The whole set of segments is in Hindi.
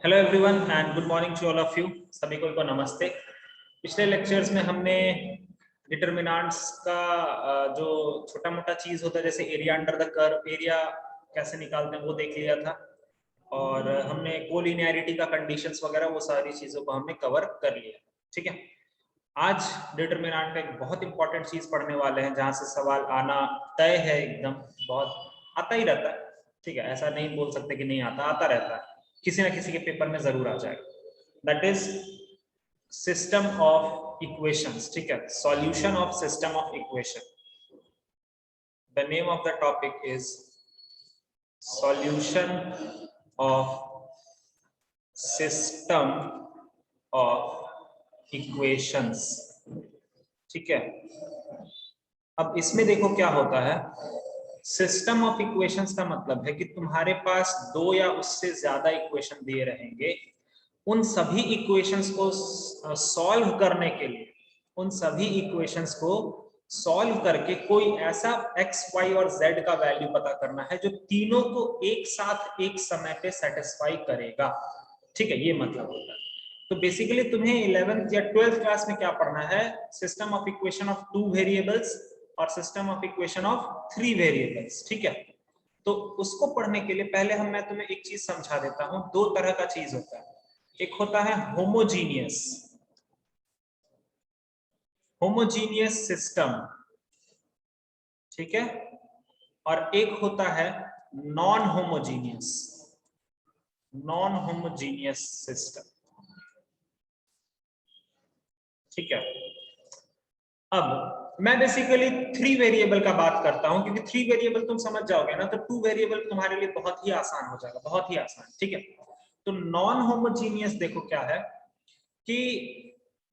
Hello everyone and good morning to all of you. सभी को नमस्ते। पिछले लेक्चर्स में हमने डिटरमिनेंट्स का जो छोटा मोटा चीज होता है जैसे area under the curve, area कैसे निकालते हैं वो देख लिया था, और हमने कोलिनियरिटी का कंडीशंस वगैरह वो सारी चीजों को हमने कवर कर लिया। ठीक है, आज डिटरमिनेंट का एक बहुत इंपॉर्टेंट चीज पढ़ने वाले हैं जहां से सवाल आना तय है, एकदम बहुत आता ही रहता है। ठीक है, ऐसा नहीं बोल सकते कि नहीं आता, आता रहता है, किसी ना किसी के पेपर में जरूर आ जाएगा। That is system of equations. ठीक है, solution of system of equation. The name of the topic is solution of system of equations. ठीक है, अब इसमें देखो क्या होता है। सिस्टम ऑफ इक्वेशंस का मतलब है कि तुम्हारे पास दो या उससे ज्यादा इक्वेशन दिए रहेंगे, उन सभी इक्वेशंस को सॉल्व करने के लिए, उन सभी इक्वेशंस को सॉल्व करके कोई ऐसा x, y और z का वैल्यू पता करना है जो तीनों को एक साथ एक समय पे सेटिस्फाई करेगा। ठीक है, ये मतलब होता है। तो बेसिकली तुम्हें 11th या 12th क्लास में क्या पढ़ना है, system of equation of 2 variables और system of equation of 3 variables. ठीक है, तो उसको पढ़ने के लिए पहले मैं तुम्हें एक चीज समझा देता हूं। दो तरह का चीज होता है, एक होता है होमोजीनियस सिस्टम, ठीक है, और एक होता है नॉन होमोजीनियस सिस्टम। ठीक है, अब मैं बेसिकली 3 वेरिएबल का बात करता हूं क्योंकि 3 वेरिएबल तुम समझ जाओगे ना, तो 2 वेरिएबल तुम्हारे लिए बहुत ही आसान हो जाएगा, बहुत ही आसान। ठीक है, तो नॉन होमोजीनियस देखो क्या है कि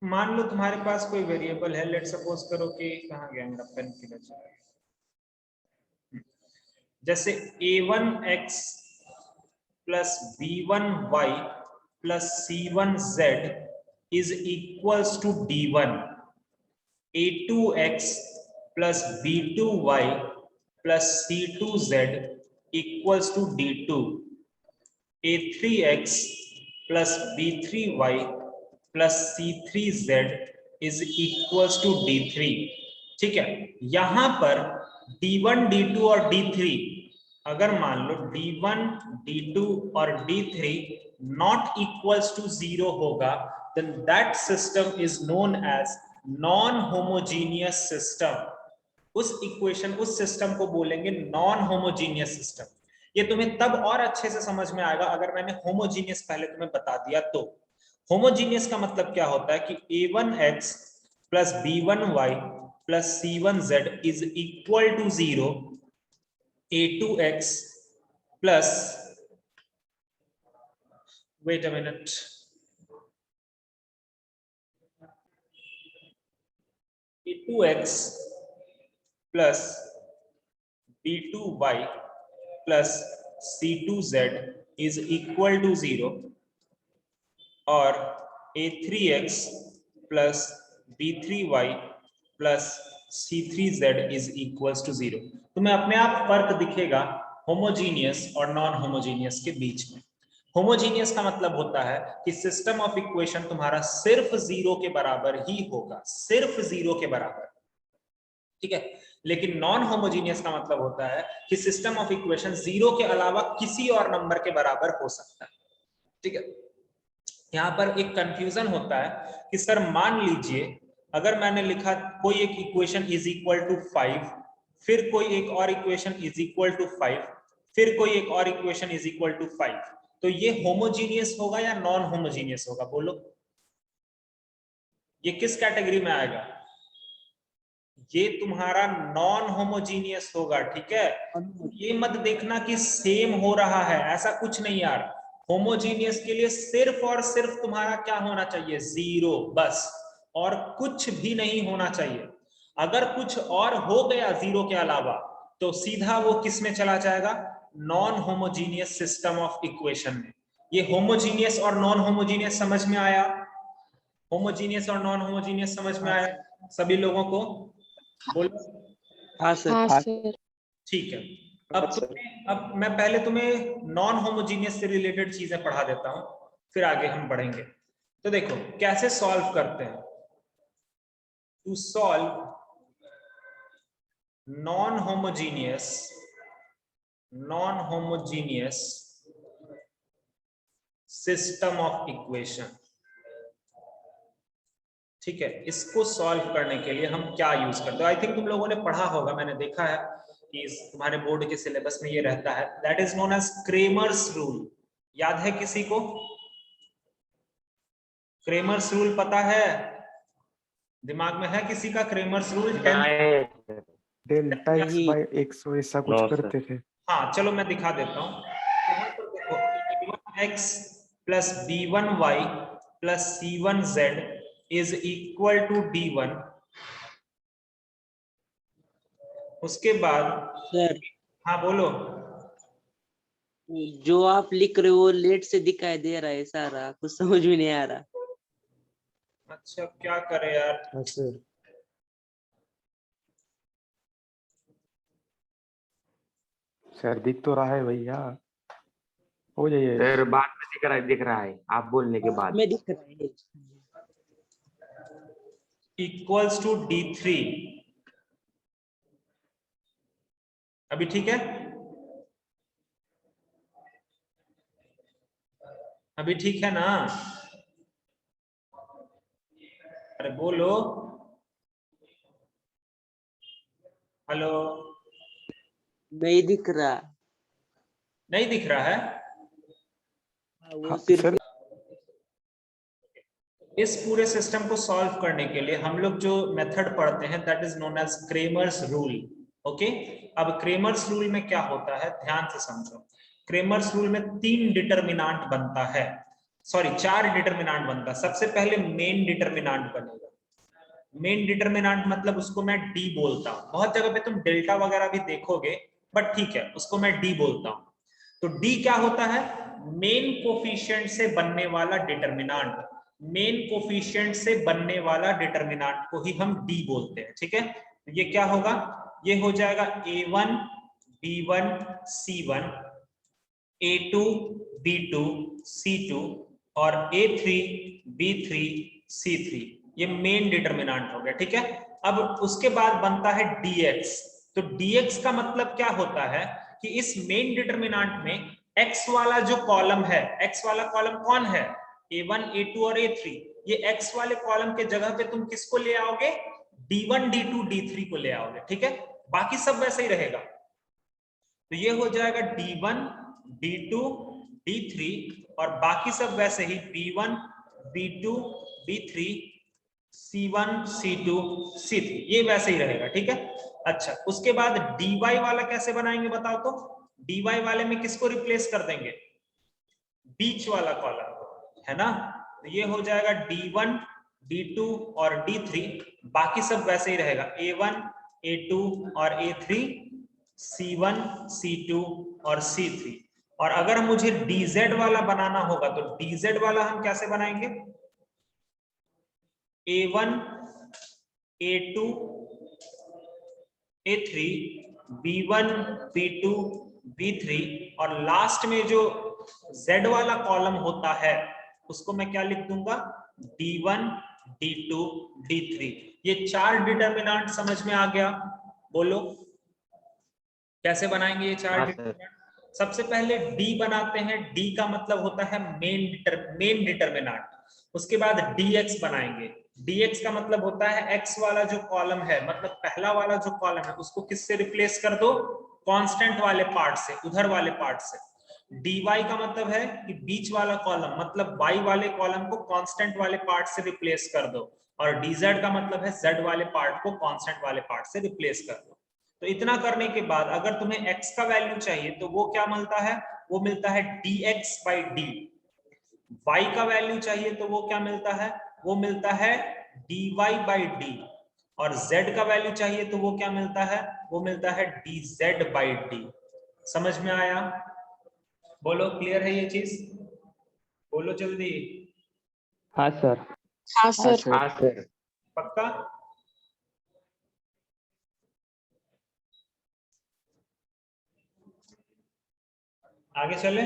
मान लो तुम्हारे पास कोई वेरिएबल है, लेट सपोज करो कि कहां गया मेरा पेन, किधर चला गया, जैसे a1x plus b1y plus c1z is equals to d1, a2x plus b2y plus c2z equals to d2, a3x plus b3y plus c3z is equals to d3। ठीक है, यहां पर d1, d2 और d3 अगर मान लो d1, d2 और d3 नॉट इक्वल्स टू 0 होगा, then that system is known as non homogeneous system. उस इक्वेशन, उस सिस्टम को बोलेंगे नॉन होमोजीनियस सिस्टम। ये तुम्हें तब और अच्छे से समझ में आएगा अगर मैंने होमोजीनियस पहले तुम्हें बता दिया तो। होमोजीनियस का मतलब क्या होता है कि a1x plus b1y plus c1z is equal to 0, a2x plus, wait a minute, a2x plus b2y plus c2z is equal to 0 और a3x plus b3y plus c3z is equals to 0। तुम्हें अपने आप फर्क दिखेगा होमोजीनियस और नॉन होमोजीनियस के बीच में। होमोजीनियस का मतलब होता है कि सिस्टम ऑफ इक्वेशन तुम्हारा सिर्फ 0 के बराबर ही होगा, सिर्फ 0 के बराबर। ठीक है, लेकिन नॉन होमोजीनियस का मतलब होता है कि सिस्टम ऑफ इक्वेशन 0 के अलावा किसी और नंबर के बराबर हो सकता है। ठीक है, यहां पर एक कंफ्यूजन होता है कि सर मान लीजिए अगर मैंने लिखा कोई एक इक्वेशन इज इक्वल टू 5, फिर कोई एक और इक्वेशन इज इक्वल टू 5, फिर कोई एक और इक्वेशन इज इक्वल टू 5, तो ये होमोजीनियस होगा या नॉन होमोजीनियस होगा? बोलो, ये किस कैटेगरी में आएगा? ये तुम्हारा नॉन होमोजीनियस होगा। ठीक है, ये मत देखना कि सेम हो रहा है, ऐसा कुछ नहीं यार। होमोजीनियस के लिए सिर्फ और सिर्फ तुम्हारा क्या होना चाहिए? 0 बस, और कुछ भी नहीं होना चाहिए। अगर कुछ और हो गया 0 के अलावा तो सीधा वो किस में चला जाएगा? Non homogeneous system of equation में। ये होमोजीनियस और नॉन होमोजीनियस समझ में आया? होमोजीनियस और नॉन होमोजीनियस समझ में आया सभी लोगों को? बोलो। हाँ सर। हाँ सर। ठीक है, अब मैं पहले तुम्हें नॉन होमोजीनियस से रिलेटेड चीजें पढ़ा देता हूं। फिर आगे हम बढ़ेंगे। तो देखो कैसे सॉल्व करते हैं। To solve non homogeneous system of equation, ठीक है, इसको सॉल्व करने के लिए हम क्या यूज करते हैं। आई थिंक तुम लोगों ने पढ़ा होगा, मैंने देखा है कि तुम्हारे बोर्ड के सिलेबस में ये रहता है, that is known as Cramer's rule. याद है किसी को? क्रेमर्स रूल पता है? दिमाग में है किसी का क्रेमर्स रूल? डेल्टा एक्स नहीं। बाय एक्स ऐसा कुछ करते थे। हाँ चलो मैं दिखा देता हूँ। यहाँ पर देखो a1x plus b1y plus c1z is equal to d1। उसके बाद सर हाँ बोलो। जो आप लिख रहे हो लेट से दिखाई दे रहा है सारा, कुछ समझ में नहीं आ रहा। अच्छा क्या करे यार। हाँ सर। सर दिख तो रहा है भैया, हो जाइए। सर बाद में दिख रहा है आप बोलने के बाद। में दिख रहा है। Equals to d3। अभी ठीक है? अभी ठीक है ना? अरे बोलो। हेलो। नहीं दिख रहा। नहीं दिख रहा है? वो हाँ सिर्फ सर। इस पूरे सिस्टम को सॉल्व करने के लिए हम लोग जो मेथड पढ़ते हैं that is known as Cramer's rule. Okay, अब क्रेमर्स रूल में क्या होता है ध्यान से समझो। क्रेमर्स रूल में 3 डिटरमिनेंट बनता है, सॉरी 4 डिटरमिनेंट बनता है। सबसे पहले मेन डिटरमिनेंट बनेगा। मेन डिटरमिनेंट मतलब उसको मैं डी बोलता हूं, बहुत जगह पे तुम डेल्टा वगैरह भी देखोगे, बट ठीक है उसको मैं डी बोलता हूं। तो डी क्या होता है? मेन कोफिशिएंट से बनने वाला डिटरमिनेंट। मेन कोफिशिएंट से बनने वाला डिटरमिनेंट को ही हम डी बोलते हैं, ठीक है। तो ये क्या होगा? ये हो जाएगा a1 b1 c1, a2 b2 c2 और a3 b3 c3। ये मेन डिटरमिनेंट हो गया, ठीक है। अब उसके बाद बनता है dx। तो dx का मतलब क्या होता है कि इस मेन डिटरमिनेंट में x वाला जो कॉलम है, x वाला कॉलम कौन है? a1 a2 और a3। ये x वाले कॉलम के जगह पे तुम किसको ले आओगे? d1 d2 d3 को ले आओगे, ठीक है। बाकी सब वैसे ही रहेगा। तो ये हो जाएगा d1 d2 d3 और बाकी सब वैसे ही b1 b2 b3 c1 c2 c3, ये वैसे ही रहेगा, ठीक है। अच्छा उसके बाद dy वाला कैसे बनाएंगे बताओ तो? dy वाले में किसको रिप्लेस कर देंगे? बीच वाला कॉलम, है ना। तो ये हो जाएगा d1 d2 और d3, बाकी सब वैसे ही रहेगा a1 a2 और a3 c1 c2 और c3। और अगर मुझे dz वाला बनाना होगा तो dz वाला हम कैसे बनाएंगे? a1 a2 a3 b1 b2 b3 और लास्ट में जो z वाला कॉलम होता है उसको मैं क्या लिख दूंगा? d1 d2 d3। ये 4 डिटरमिनेंट समझ में आ गया? बोलो कैसे बनाएंगे ये 4 डिटरमिनेंट। सबसे पहले d बनाते हैं। d का मतलब होता है मेन डिटरमिनेंट। उसके बाद dx बनाएंगे। dx का मतलब होता है x वाला जो कॉलम है, मतलब पहला वाला जो कॉलम है उसको किससे रिप्लेस कर दो? कांस्टेंट वाले पार्ट से, उधर वाले पार्ट से। dy का मतलब है कि बीच वाला कॉलम, मतलब y वाले कॉलम को कांस्टेंट वाले पार्ट से रिप्लेस कर दो। और dz का मतलब है z वाले पार्ट को कांस्टेंट वाले पार्ट से रिप्लेस कर दो। तो इतना करने के बाद अगर तुम्हें x का वैल्यू चाहिए तो वो क्या मिलता है? वो मिलता है dx by d। y का वैल्यू चाहिए तो वो क्या मिलता है? वो मिलता है dy by d। और z का वैल्यू चाहिए तो वो क्या मिलता है? वो मिलता है dz by d। समझ में आया? बोलो क्लियर है ये चीज? बोलो जल्दी। हाँ सर। हाँ सर। हाँ सर। पक्का? आगे चले।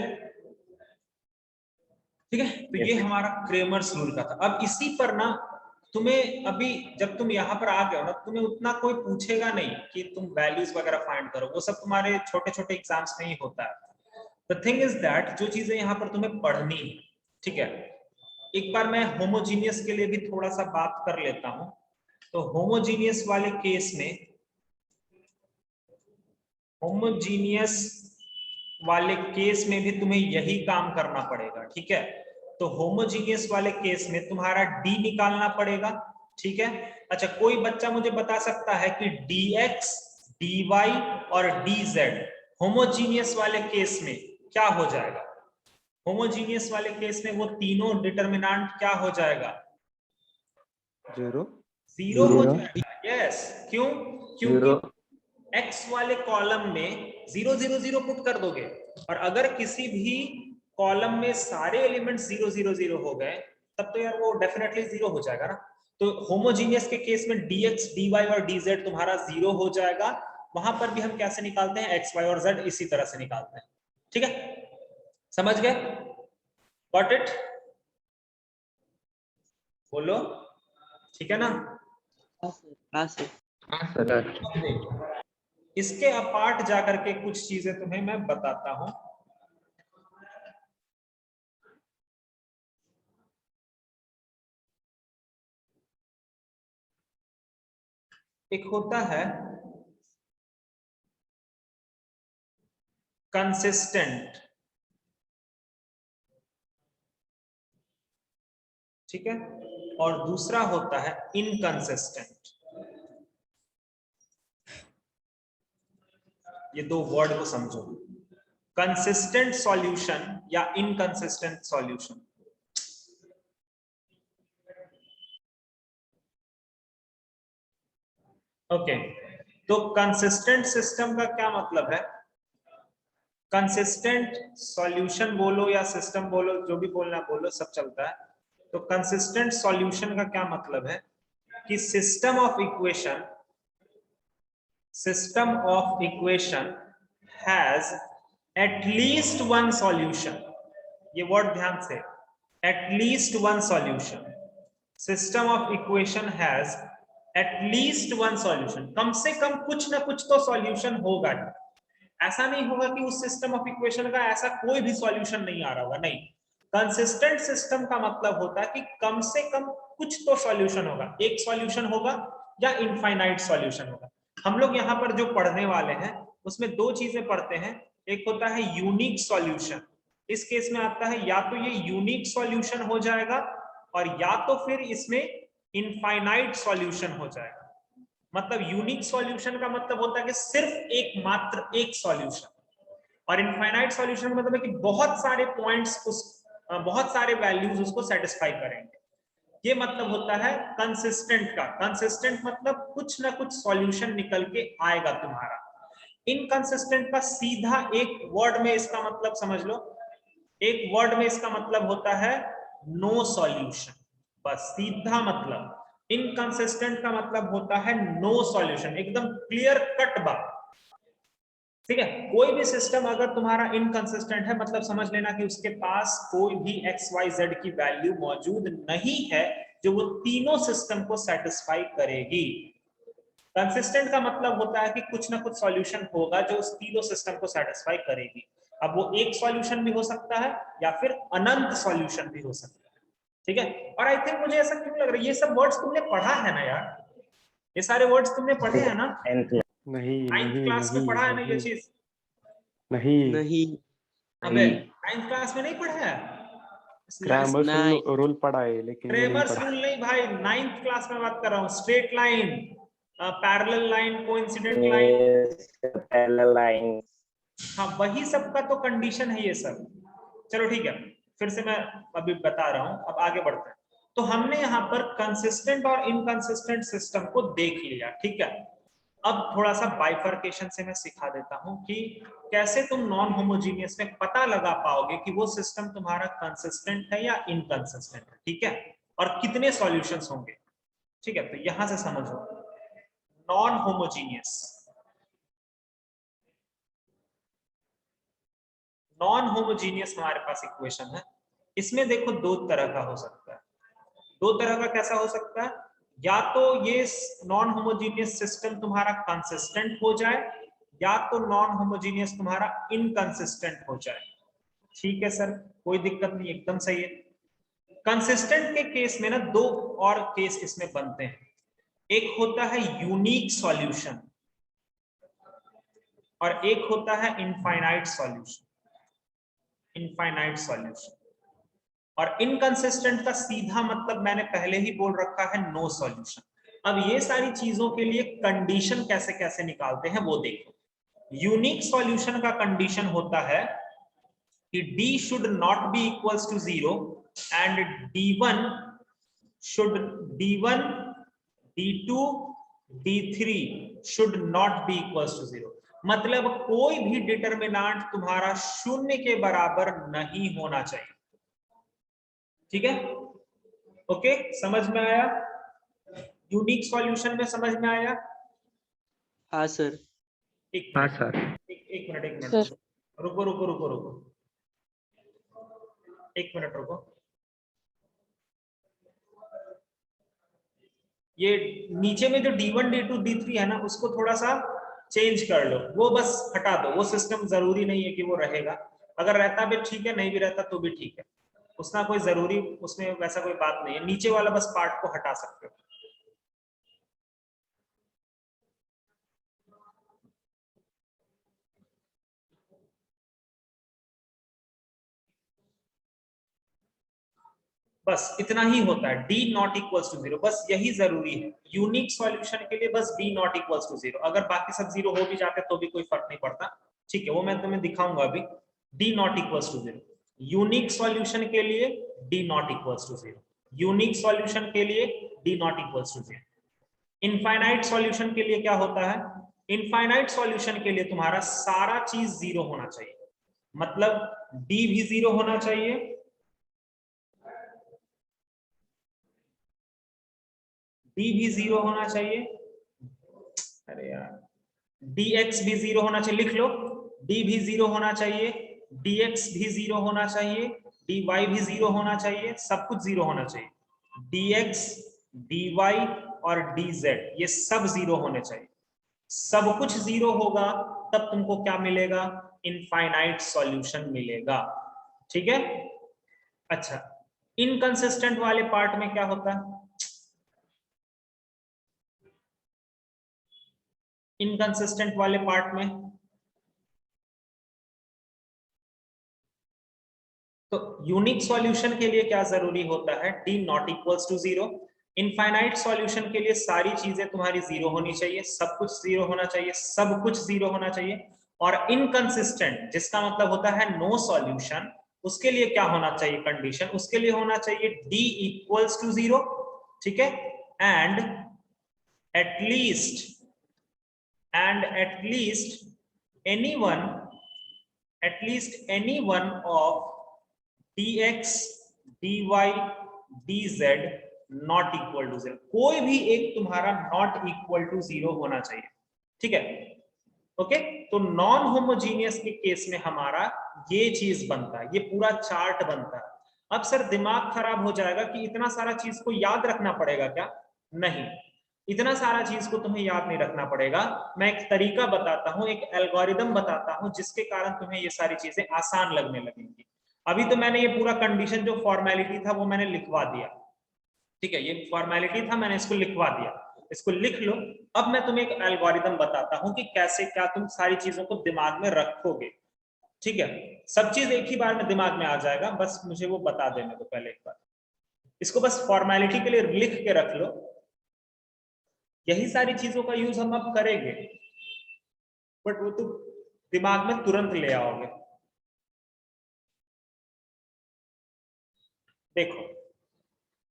ठीक है, तो ये हमारा क्रेमर्स रूल का था। अब इसी पर ना तुम्हें अभी जब तुम यहाँ पर आ गए हो ना, तुम्हें उतना कोई पूछेगा नहीं कि तुम वैल्यूज वगैरह फाइंड करो, वो सब तुम्हारे छोटे छोटे एग्जाम्स में ही होता है। द थिंग इज दैट जो चीजें यहाँ पर तुम्हें पढ़नी है, ठीक है, एक बार मैं होमोजीनियस के लिए भी थोड़ा सा बात कर लेता हूं। तो होमोजीनियस वाले केस में, होमोजीनियस वाले केस में भी तुम्हें यही काम करना पड़ेगा, ठीक है। तो होमोजीनियस वाले केस में तुम्हारा डी निकालना पड़ेगा, ठीक है। अच्छा, कोई बच्चा मुझे बता सकता है कि dx, dy और dz होमोजीनियस वाले केस में क्या हो जाएगा? होमोजीनियस वाले केस में वो तीनों डिटरमिनेंट क्या हो जाएगा? जीरो जीरो हो जाएगा। यस, क्यों? क्योंकि जीरो एक्स वाले कॉलम में 0 0 0 पुट कर दोगे, और अगर किसी भी कॉलम में सारे एलिमेंट 0 0 0 हो गए तब तो यार वो डेफिनेटली 0 हो जाएगा ना। तो होमोजीनियस के केस में dx, dy और dz तुम्हारा 0 हो जाएगा। वहां पर भी हम कैसे निकालते हैं? x, y और z इसी तरह से निकालते हैं, ठीक है। समझ गए? Got it? बोलो, ठीक है ना? हाँ सर। अब देखो, इसके अपार्ट जाकर के कुछ चीजें तुम्हें मैं बताता हूं। एक होता है कंसिस्टेंट, ठीक है, और दूसरा होता है इनकंसिस्टेंट। ये दो वर्ड को समझो, कंसिस्टेंट सॉल्यूशन या इनकंसिस्टेंट सॉल्यूशन। ओके, तो कंसिस्टेंट सिस्टम का क्या मतलब है? कंसिस्टेंट सॉल्यूशन बोलो या सिस्टम बोलो, जो भी बोलना बोलो, सब चलता है। तो कंसिस्टेंट सॉल्यूशन का क्या मतलब है कि system of equation has at least one solution. ये वर्ड ध्यान से, at least one solution. System of equation has at least one solution, कम से कम कुछ ना कुछ तो सॉल्यूशन होगा ही। ऐसा नहीं होगा कि उस सिस्टम ऑफ इक्वेशन का ऐसा कोई भी सॉल्यूशन नहीं आ रहा होगा, नहीं। कंसिस्टेंट सिस्टम का मतलब होता है कि कम से कम कुछ तो सॉल्यूशन होगा, एक सॉल्यूशन होगा या इनफाइनाइट सॉल्यूशन होगा। हम लोग यहाँ पर जो पढ़ने वाले हैं उसमें दो चीजें पढ़ते हैं, एक होता है यूनिक सॉल्यूशन। इस केस में आता है या तो ये यूनिक सॉल्यूशन हो जाएगा और या तो फिर इसमें इनफाइनाइट सॉल्यूशन हो जाएगा। मतलब यूनिक सॉल्यूशन का मतलब होता है कि सिर्फ एक मात्र एक सॉल्यूशन, और इनफाइनाइट सॉल्यूशन का मतलब है कि बहुत सारे पॉइंट्स उस बहुत सारे वैल्यूज उसको सेटिस्फाई करेंगे। ये मतलब होता है कंसिस्टेंट का। कंसिस्टेंट मतलब कुछ ना कुछ सॉल्यूशन निकल के आएगा तुम्हारा। इनकंसिस्टेंट का सीधा एक वर्ड में इसका मतलब समझ लो, एक वर्ड में इसका मतलब होता है नो सॉल्यूशन, बस सीधा मतलब। इनकंसिस्टेंट का मतलब होता है नो सॉल्यूशन, एकदम क्लियर कट बात, ठीक है। कोई भी सिस्टम अगर तुम्हारा इनकंसिस्टेंट है मतलब समझ लेना कि उसके पास कोई भी एक्स वाई जेड की वैल्यू मौजूद नहीं है जो वो तीनों सिस्टम को सेटिस्फाई करेगी। कंसिस्टेंट का मतलब होता है कि कुछ ना कुछ सॉल्यूशन होगा जो उस तीनों सिस्टम को सेटिस्फाई करेगी। अब वो एक सॉल्यूशन भी हो सकता है या फिर अनंत सॉल्यूशन भी हो सकता है, ठीक है। और आई थिंक मुझे ऐसा क्यों लग रहा है ये सब वर्ड्स तुमने पढ़ा है ना यार, ये सारे वर्ड्स तुमने पढ़े हैं ना? नहीं 9th नहीं क्लास में नहीं पढ़ा है ना ये नहीं चीज? नहीं नहीं। अबे 9th क्लास में नहीं पढ़ा है? क्रैमर्स नहीं। रूल पढ़ा है लेकिन ये नहीं क्रेमर्स पढ़ा। रूल नहीं भाई, 9th क्लास में बात कर रहा हूँ। Straight line, parallel line, coincident line, parallel line. हाँ वही सब का तो कंडीशन है ये सब। चलो ठीक है, फिर से मैं अभी बता रहा हूं, अब आगे बढ़ते हैं। तो हमने यहाँ पर कंसिस्टेंट और इनकंसिस्टेंट सिस्टम को देख लिया, ठीक है। अब थोड़ा सा बाइफर्केशन से मैं सिखा देता हूं कि कैसे तुम नॉन होमोजीनियस में पता लगा पाओगे कि वो सिस्टम तुम्हारा कंसिस्टेंट है या इनकंसिस्टेंट है, ठीक है, और कितने सॉल्यूशंस होंगे, ठीक है। तो यहां से समझो, नॉन होमोजीनियस, नॉन होमोजीनियस हमारे पास इक्वेशन है। इसमें देखो दो तरह का हो सकता है। दो तरह का कैसा हो सकता है, या तो ये नॉन होमोजीनियस सिस्टम तुम्हारा कंसिस्टेंट हो जाए, या तो नॉन होमोजीनियस तुम्हारा इनकंसिस्टेंट हो जाए। ठीक है सर, कोई दिक्कत नहीं, एकदम सही है। कंसिस्टेंट के केस में ना दो और केस इसमें बनते हैं। एक होता है यूनिक सॉल्यूशन और एक होता है इनफाइनाइट सॉल्यूशन। इनफाइनाइट सॉल्यूशन और इनकंसिस्टेंट का सीधा मतलब मैंने पहले ही बोल रखा है, नो सॉल्यूशन। अब ये सारी चीजों के लिए कंडीशन कैसे कैसे निकालते हैं वो देखो। यूनिक सॉल्यूशन का कंडीशन होता है कि d should not be equals to 0 and d1 should d1 d2 d3 should not be equals to 0। मतलब कोई भी डिटरमिनेंट तुम्हारा शून्य के बराबर नहीं होना चाहिए। ठीक है, ओके, समझ में आया? यूनिक सॉल्यूशन में समझ में आया? हाँ सर। हाँ सर। एक मिनट सर। रुको रुको रुको रुको, एक मिनट रुको। ये नीचे में जो d1 d2 d3 है ना, उसको थोड़ा सा चेंज कर लो, वो बस हटा दो। वो सिस्टम जरूरी नहीं है कि वो रहेगा, अगर रहता भी ठीक है, नहीं भी रहता तो भी ठीक है, उसका कोई जरूरी उसमें वैसा कोई बात नहीं है। नीचे वाला बस पार्ट को हटा सकते हो। बस इतना ही होता है, d नॉट इक्वल्स टू 0, बस यही जरूरी है यूनिक सॉल्यूशन के लिए, बस d नॉट इक्वल्स टू 0। अगर बाकी सब 0 हो भी जाते तो भी कोई फर्क नहीं पड़ता। ठीक है, वो मैं तुम्हें दिखाऊंगा अभी। d not equals to 0 unique solution के लिए, d not equals to 0 unique solution के लिए, d not equals to 0। Infinite solution के लिए क्या होता है? इनफाइनाइट सॉल्यूशन के लिए तुम्हारा सारा चीज 0 होना चाहिए, मतलब d भी 0 होना चाहिए, d भी 0 होना चाहिए, अरे यार dx भी 0 होना चाहिए, लिख लो, d भी 0 होना चाहिए, dx भी 0 होना चाहिए, dy भी 0 होना चाहिए, सब कुछ 0 होना चाहिए। dx dy और dz ये सब 0 होने चाहिए। सब कुछ 0 होगा तब तुमको क्या मिलेगा? इनफाइनाइट सॉल्यूशन मिलेगा। ठीक है, अच्छा, इनकंसिस्टेंट वाले पार्ट में क्या होता है? इनकंसिस्टेंट वाले पार्ट में तो यूनिक सॉल्यूशन के लिए क्या जरूरी होता है? d not equals to 0। Infinite solution के लिए सारी चीजें तुम्हारी 0 होनी चाहिए, सब कुछ 0 होना चाहिए, सब कुछ 0 होना चाहिए। और इनकंसिस्टेंट जिसका मतलब होता है नो सॉल्यूशन, उसके लिए क्या होना चाहिए कंडीशन? उसके लिए होना चाहिए d इक्वल्स टू 0। ठीक है, and at least any one of dx dy dz not equal to 0। कोई भी एक तुम्हारा नॉट इक्वल टू 0 होना चाहिए। ठीक है, ओके, तो नॉन होमोजीनियस के केस में हमारा ये चीज बनता है, ये पूरा चार्ट बनता है। अब सर दिमाग खराब हो जाएगा कि इतना सारा चीज को याद रखना पड़ेगा क्या? नहीं, इतना सारा चीज को तुम्हें याद नहीं रखना पड़ेगा। मैं एक तरीका बताता हूं, एक एल्गोरिदम बताता हूं, जिसके कारण तुम्हें ये सारी चीजें आसान लगने लगेंगी। अभी तो मैंने ये पूरा कंडीशन जो फॉर्मेलिटी था वो मैंने लिखवा दिया। ठीक है, ये फॉर्मेलिटी था, मैंने इसको लिखवा दिया, इसको लिख लो। अब मैं तुम्हें एक एल्गोरिदम बताता हूं कि कैसे क्या तुम सारी चीजों को दिमाग में रखोगे। ठीक है, सब चीज एक ही बार में दिमाग में आ जाएगा, बस मुझे वो बता देने दो पहले एक बार। इसको बस फॉर्मेलिटी के लिए लिख के रख लो। यही सारी चीजों का यूज हम अब करेंगे, बट वो तुम दिमाग में तुरंत ले आओगे। देखो,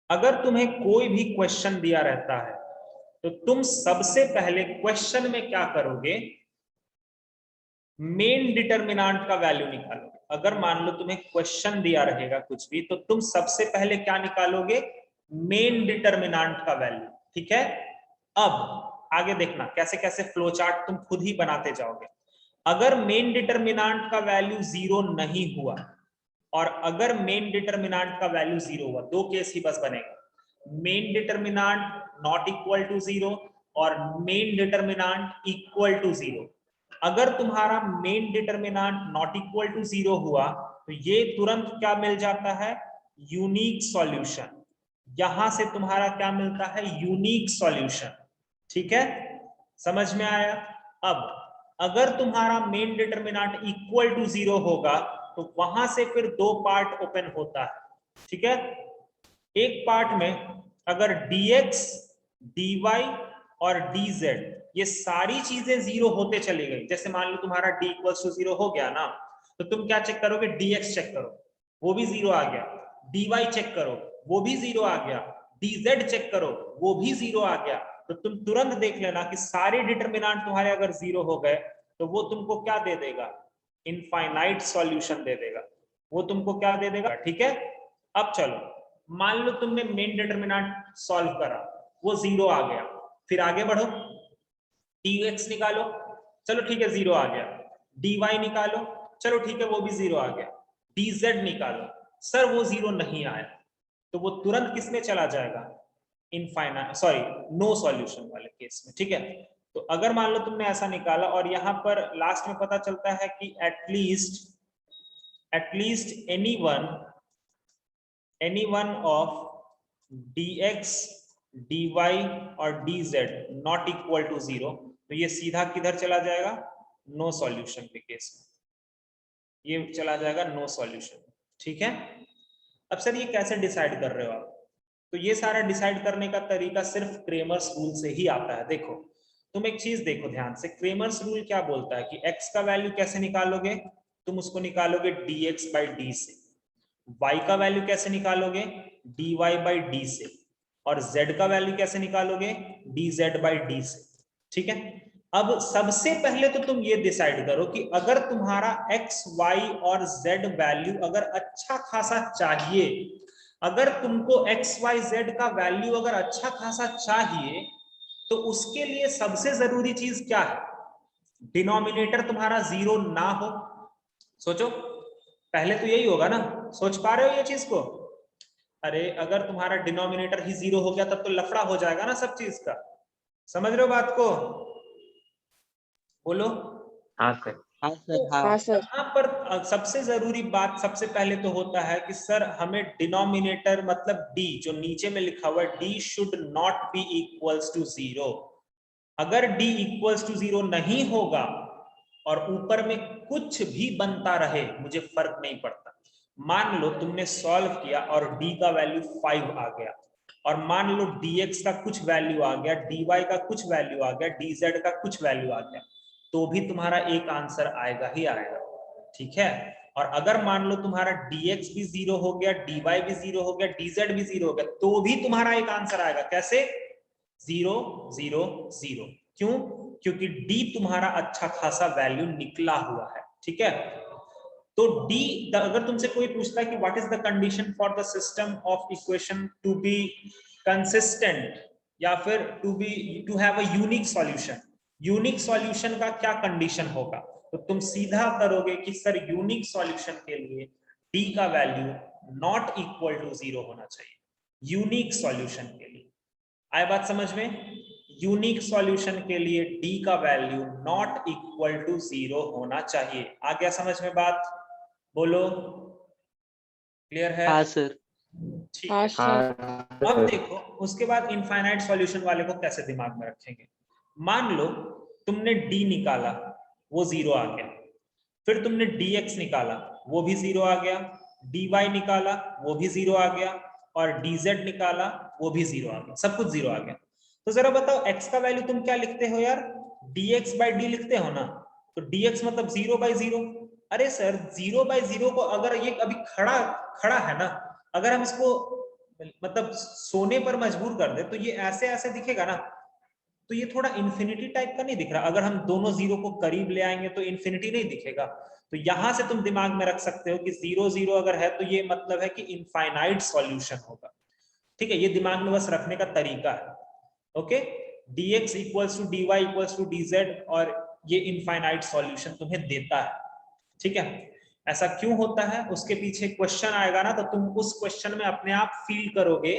अगर तुम्हें कोई भी क्वेश्चन दिया रहता है तो तुम सबसे पहले क्वेश्चन में क्या करोगे? मेन डिटरमिनेंट का वैल्यू निकालोगे। अगर मान लो तुम्हें क्वेश्चन दिया रहेगा कुछ भी, तो तुम सबसे पहले क्या निकालोगे? मेन डिटरमिनेंट का वैल्यू। ठीक है, अब आगे देखना कैसे कैसे फ्लो चार्ट तुम खुद ही बनाते जाओगे। अगर मेन डिटरमिनेंट का वैल्यू 0 नहीं हुआ और अगर मेन डिटर्मिनेंट का वैल्यू 0 हुआ, दो केस ही बस बनेगा, main determinant not equal to 0 और मेन डिटर्मिनेंट इक्वल टू 0। अगर तुम्हारा main determinant not equal to 0 हुआ तो ये तुरंत क्या मिल जाता है, यूनिक सॉल्यूशन। यहां से तुम्हारा क्या मिलता है, यूनिक सॉल्यूशन। ठीक है, समझ में आया। अब अगर तुम्हारा मेन डिटर्मिनेंट इक्वल टू 0 होगा तो वहां से फिर दो पार्ट ओपन होता है। ठीक है, एक पार्ट में अगर dx, dy और dz ये सारी चीजें 0 होते चली गई, जैसे मान लो तुम्हारा d इक्वल्स टू 0 हो गया ना, तो तुम क्या चेक करोगे, dx चेक करो, वो भी 0 आ गया, dy चेक करो, वो भी 0 आ गया, dz चेक करो, वो भी 0 आ गया। तो तुम तुरंत देख लेना कि सारे डिटर्मिनेंट तुम्हारे अगर 0 हो गए तो वो तुमको क्या दे देगा, इनफाइनाइट सॉल्यूशन दे देगा, वो तुमको क्या दे देगा। ठीक है, अब चलो मान लो तुमने मेन डिटर्मिनेंट सॉल्व करा, वो 0 आ गया, फिर आगे बढ़ो, dx निकालो, चलो ठीक है 0 आ गया, dy निकालो, चलो ठीक है वो भी 0 आ गया, dz निकालो, सर वो 0 नहीं आया, तो वो तुरंत किसमें चला जाएगा, इनफाइनाइट, सॉरी नो सॉल्यूशन वाले केस में। ठीक है, तो अगर मान लो तुमने ऐसा निकाला और यहां पर लास्ट में पता चलता है कि at least any one of dx, dy और dz नॉट इक्वल टू 0, तो ये सीधा किधर चला जाएगा, नो सॉल्यूशन के केस में, ये चला जाएगा नो सॉल्यूशन। ठीक है, अब सर ये कैसे डिसाइड कर रहे हो आप, तो ये सारा डिसाइड करने का तरीका सिर्फ क्रेमर्स रूल से ही आता है। देखो तुम एक चीज देखो ध्यान से, क्रेमर्स रूल क्या बोलता है कि x का वैल्यू कैसे निकालोगे, तुम उसको निकालोगे dx by d से, y का वैल्यू कैसे निकालोगे, dy by d से, और z का वैल्यू कैसे निकालोगे, dz by d से। ठीक है, अब सबसे पहले तो तुम ये डिसाइड करो कि अगर तुम्हारा x, y और z वैल्यू अगर अच्छा खासा चाहिए, अगर तुमको x, y, z का वैल्यू अगर अच्छा खासा चाहिए तो उसके लिए सबसे जरूरी चीज क्या है, डिनोमिनेटर तुम्हारा 0 ना हो। सोचो, पहले तो यही होगा ना, सोच पा रहे हो ये चीज को, अरे अगर तुम्हारा डिनोमिनेटर ही 0 हो गया तब तो लफड़ा हो जाएगा ना सब चीज का, समझ रहे हो बात को, बोलो। हाँ सर। हाँ सर, तो हाँ। हाँ सर। यहाँ पर सबसे जरूरी बात सबसे पहले तो होता है कि सर हमें डिनोमिनेटर मतलब d जो नीचे में लिखा हुआ है d should not be equals to 0। अगर d इक्वल्स टू 0 नहीं होगा और ऊपर में कुछ भी बनता रहे मुझे फर्क नहीं पड़ता, मान लो तुमने सॉल्व किया और d का वैल्यू 5 आ गया, और मान लो dx का कुछ वैल्यू आ गया, dy का कुछ वैल्यू आ गया, dz का कुछ वैल्यू आ गया, तो भी तुम्हारा एक आंसर आएगा ही आएगा। ठीक है, और अगर मान लो तुम्हारा dx भी 0 हो गया, dy भी 0 हो गया, dz भी 0 हो गया, तो भी तुम्हारा एक आंसर आएगा। कैसे, 0 0 0, क्यों, क्योंकि d तुम्हारा अच्छा खासा वैल्यू निकला हुआ है। ठीक है, तो d अगर तुमसे कोई पूछता है कि what is the condition for the system of equation to be consistent या फिर to have a unique solution, unique solution का क्या कंडीशन होगा, तो तुम सीधा करोगे कि सर यूनिक सॉल्यूशन के लिए d का वैल्यू नॉट इक्वल टू 0 होना चाहिए, यूनिक सॉल्यूशन के लिए। आए बात समझ में, यूनिक सॉल्यूशन के लिए d का वैल्यू नॉट इक्वल टू 0 होना चाहिए। आ गया समझ में बात, बोलो, क्लियर है। हाँ सर। ठीक हाँ है, सर। अब देखो उसके बाद इनफाइनाइट सॉल्यूशन वाले को कैसे दिमाग में रखेंगे। मान लो तुमने d निकाला, वो 0 आ गया, फिर तुमने dx निकाला, वो भी 0 आ गया, dy निकाला, वो भी 0 आ गया, और dz निकाला, वो भी 0 आ गया, सब कुछ 0 आ गया। तो जरा बताओ x का वैल्यू तुम क्या लिखते हो यार, dx by d लिखते हो ना, तो dx मतलब 0 by 0। अरे सर 0 by 0 को अगर ये अभी खड़ा खड़ा है ना, अगर हम इसको मतलब सोने पर मजबूर कर दे तो ये ऐसे ऐसे दिखेगा ना, तो ये थोड़ा इंफिनिटी टाइप का नहीं दिख रहा, अगर हम दोनों 0 को करीब ले आएंगे तो इंफिनिटी नहीं दिखेगा। तो यहां से तुम दिमाग में रख सकते हो कि 0 0 अगर है तो ये मतलब है कि इनफाइनाइट सॉल्यूशन होगा। ठीक है, ये दिमाग में बस रखने का तरीका है। Okay, dx equals to dy equals to dz, और ये इनफाइनाइट सॉल्यूशन तुम्हें देता है। ठीक है, ऐसा क्यों होता है, उसके पीछे क्वेश्चन आएगा ना, तो तुम उस क्वेश्चन में अपने आप फील करोगे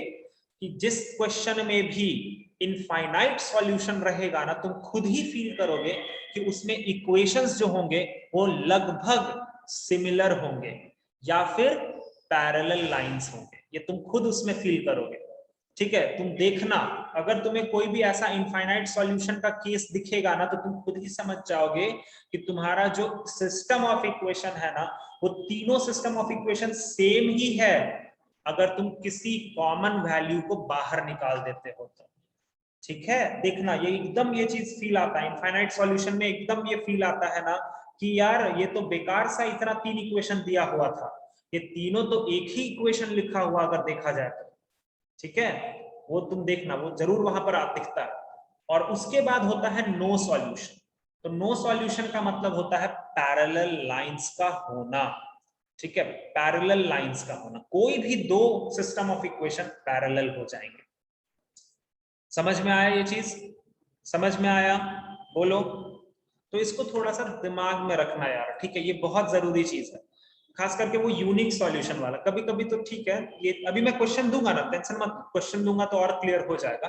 कि जिस क्वेश्चन में भी इनफाइनाइट सॉल्यूशन रहेगा ना, तुम खुद ही फील करोगे कि उसमें इक्वेशंस जो होंगे वो लगभग सिमिलर होंगे या फिर पैरेलल लाइंस होंगे, ये तुम खुद उसमें फील करोगे। ठीक है, तुम देखना, अगर तुम्हें कोई भी ऐसा इनफाइनाइट सॉल्यूशन का केस दिखेगा ना, तो तुम खुद ही समझ जाओगे कि तुम्हारा जो सिस्टम ऑफ इक्वेशन है ना, वो तीनों सिस्टम ऑफ इक्वेशन सेम ही है, अगर तुम किसी कॉमन वैल्यू को बाहर निकाल देते हो तो। ठीक है, देखना ये एकदम ये चीज फील आता है इनफाइनाइट सॉल्यूशन में, एकदम ये फील आता है ना कि यार ये तो बेकार सा इतना 3 इक्वेशन दिया हुआ था, ये तीनों तो एक ही इक्वेशन लिखा हुआ अगर देखा जाए तो। ठीक है, वो तुम देखना, वो जरूर वहां पर आप दिखता है। और उसके बाद होता है नो सॉल्यूशन। तो नो सॉल्यूशन का मतलब होता है पैरेलल लाइंस का होना। ठीक है, पैरेलल लाइंस का होना, कोई भी दो सिस्टम ऑफ इक्वेशन पैरेलल हो जाएंगे। समझ में आया ये चीज? समझ में आया? बोलो। तो इसको थोड़ा सा दिमाग में रखना यार, ठीक है, ये बहुत जरूरी चीज है, खास करके वो यूनिक सॉल्यूशन वाला। कभी कभी तो ठीक है, ये अभी मैं क्वेश्चन दूंगा ना, टेंशन मत, क्वेश्चन दूंगा तो और क्लियर हो जाएगा।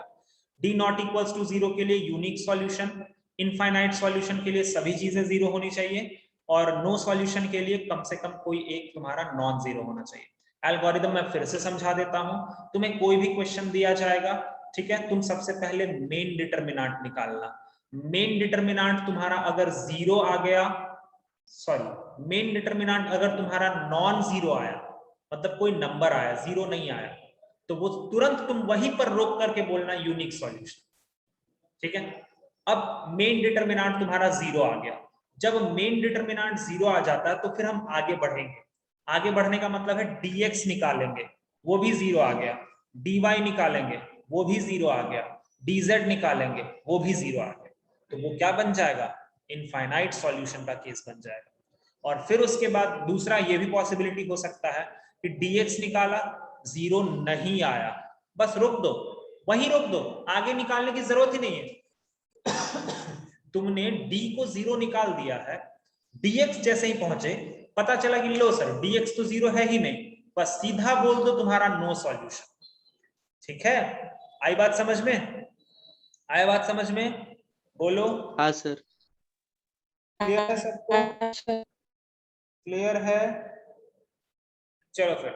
डी नॉट इक्वल्स टू 0 के लिए यूनिक सॉल्यूशन, इनफाइनाइट सॉल्यूशन के लिए सभी चीजें 0 होनी चाहिए, और नो सॉल्यूशन के लिए कम से कम कोई एक तुम्हारा नॉन जीरो होना चाहिए। एल्गोरिदम मैं फिर से समझा देता हूं, तुम्हें कोई भी क्वेश्चन दिया जाएगा, ठीक है, तुम सबसे पहले मेन डिटर्मिनेंट निकालना। मेन डिटर्मिनेंट तुम्हारा अगर 0 आ गया, सॉरी, मेन डिटर्मिनेंट अगर तुम्हारा नॉन जीरो आया, मतलब कोई नंबर आया, 0 नहीं आया, तो वो तुरंत तुम वहीं पर रोक करके बोलना यूनिक सॉल्यूशन। ठीक है, अब मेन डिटर्मिनेंट तुम्हारा 0 आ गया, जब मेन डिटर्मिनेंट 0 आ जाता है तो फिर हम आगे बढ़ेंगे। आगे बढ़ने का मतलब है dx निकालेंगे, वो भी 0 आ गया, dy निकालेंगे, वो भी 0 आ गया, dz निकालेंगे, वो भी 0 आ गया, तो वो क्या बन जाएगा? इनफाइनाइट सॉल्यूशन का केस बन जाएगा। और फिर उसके बाद दूसरा ये भी पॉसिबिलिटी हो सकता है कि dx निकाला, 0 नहीं आया, बस रोक दो, वहीं रोक दो, आगे निकालने की जरूरत ही नहीं है। तुमने d को 0 निकाल दिया है, dx जैसे ही पहुंचे पता चला कि लो सर dx तो 0 है ही नहीं, बस सीधा बोल दो तुम्हारा नो सॉल्यूशन। ठीक है, आई बात समझ में? आई बात समझ में? बोलो। हाँ सर। क्लियर है सबको? क्लियर है? चलो फिर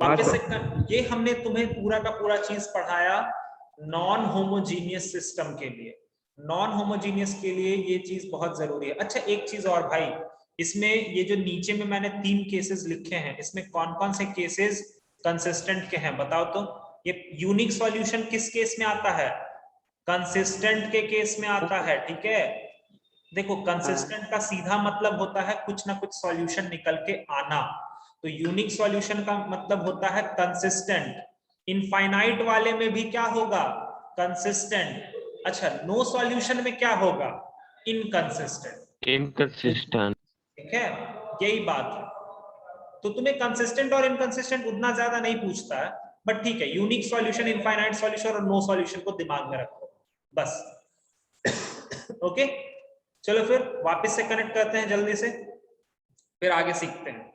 वापस से ये हमने तुम्हें पूरा का पूरा चीज पढ़ाया नॉन होमोजीनियस सिस्टम के लिए। नॉन होमोजीनियस के लिए ये चीज बहुत जरूरी है। अच्छा एक चीज और भाई, इसमें ये जो नीचे में मैंने 3 केसेस लिखे हैं, इसमें कौन कौन से केसेस कंसिस्टेंट के हैं बताओ तो? ये यूनिक सॉल्यूशन किस केस में आता है? कंसिस्टेंट के केस में आता है। ठीक है, देखो कंसिस्टेंट का सीधा मतलब होता है कुछ ना कुछ सॉल्यूशन निकल के आना, तो यूनिक सॉल्यूशन का मतलब होता है कंसिस्टेंट। इनफाइनाइट वाले में भी क्या होगा? कंसिस्टेंट। अच्छा नो सॉल्यूशन में क्या होगा? इनकंसिस्टेंट। इनकंसिस्टेंट। ठीक है, यही बात है। तो तुम्हें कंसिस्टेंट और इनकंसिस्टेंट उतना ज्यादा नहीं पूछता है, बट ठीक है, यूनिक सॉल्यूशन, इनफाइनाइट सॉल्यूशन और नो सॉल्यूशन को दिमाग में रखो बस। ओके, चलो फिर वापस से कनेक्ट करते हैं जल्दी से, फिर आगे सीखते हैं।